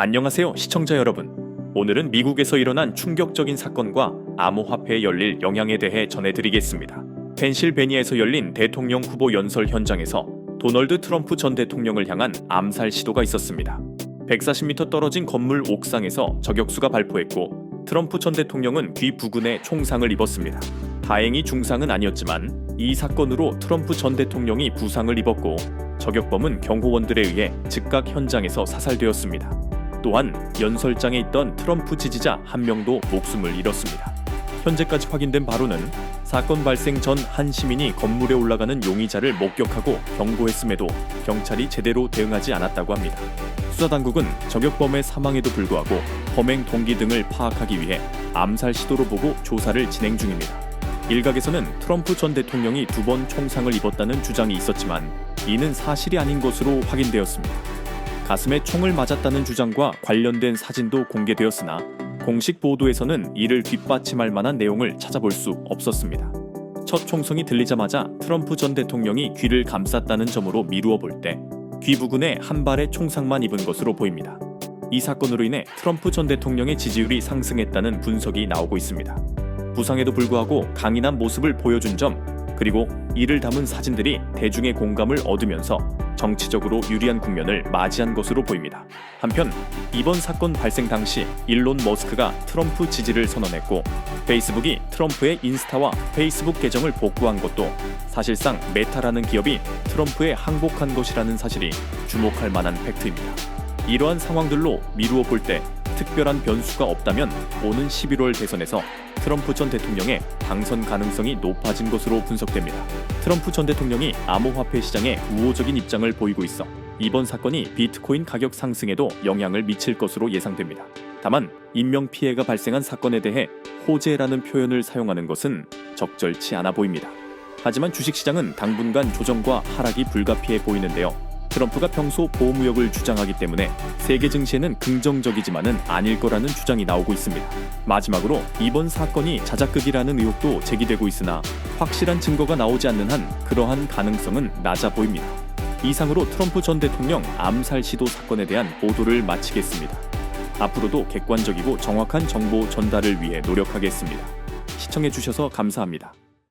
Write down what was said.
안녕하세요, 시청자 여러분. 오늘은 미국에서 일어난 충격적인 사건과 암호화폐에 열릴 영향에 대해 전해드리겠습니다. 펜실베니아에서 열린 대통령 후보 연설 현장에서 도널드 트럼프 전 대통령을 향한 암살 시도가 있었습니다. 140m 떨어진 건물 옥상에서 저격수가 발포했고 트럼프 전 대통령은 귀 부근에 총상을 입었습니다. 다행히 중상은 아니었지만 이 사건으로 트럼프 전 대통령이 부상을 입었고 저격범은 경호원들에 의해 즉각 현장에서 사살되었습니다. 또한 연설장에 있던 트럼프 지지자 한 명도 목숨을 잃었습니다. 현재까지 확인된 바로는 사건 발생 전 한 시민이 건물에 올라가는 용의자를 목격하고 경고했음에도 경찰이 제대로 대응하지 않았다고 합니다. 수사당국은 저격범의 사망에도 불구하고 범행 동기 등을 파악하기 위해 암살 시도로 보고 조사를 진행 중입니다. 일각에서는 트럼프 전 대통령이 2번 총상을 입었다는 주장이 있었지만 이는 사실이 아닌 것으로 확인되었습니다. 가슴에 총을 맞았다는 주장과 관련된 사진도 공개되었으나 공식 보도에서는 이를 뒷받침할 만한 내용을 찾아볼 수 없었습니다. 첫 총성이 들리자마자 트럼프 전 대통령이 귀를 감쌌다는 점으로 미루어 볼 때 귀 부근에 한 발의 총상만 입은 것으로 보입니다. 이 사건으로 인해 트럼프 전 대통령의 지지율이 상승했다는 분석이 나오고 있습니다. 부상에도 불구하고 강인한 모습을 보여준 점, 그리고 이를 담은 사진들이 대중의 공감을 얻으면서 정치적으로 유리한 국면을 맞이한 것으로 보입니다. 한편 이번 사건 발생 당시 일론 머스크가 트럼프 지지를 선언했고 페이스북이 트럼프의 인스타와 페이스북 계정을 복구한 것도 사실상 메타라는 기업이 트럼프에 항복한 것이라는 사실이 주목할 만한 팩트입니다. 이러한 상황들로 미루어 볼 때 특별한 변수가 없다면 오는 11월 대선에서 트럼프 전 대통령의 당선 가능성이 높아진 것으로 분석됩니다. 트럼프 전 대통령이 암호화폐 시장에 우호적인 입장을 보이고 있어 이번 사건이 비트코인 가격 상승에도 영향을 미칠 것으로 예상됩니다. 다만 인명피해가 발생한 사건에 대해 호재라는 표현을 사용하는 것은 적절치 않아 보입니다. 하지만 주식시장은 당분간 조정과 하락이 불가피해 보이는데요. 트럼프가 평소 보호무역을 주장하기 때문에 세계 증시에는 긍정적이지만은 아닐 거라는 주장이 나오고 있습니다. 마지막으로 이번 사건이 자작극이라는 의혹도 제기되고 있으나 확실한 증거가 나오지 않는 한 그러한 가능성은 낮아 보입니다. 이상으로 트럼프 전 대통령 암살 시도 사건에 대한 보도를 마치겠습니다. 앞으로도 객관적이고 정확한 정보 전달을 위해 노력하겠습니다. 시청해주셔서 감사합니다.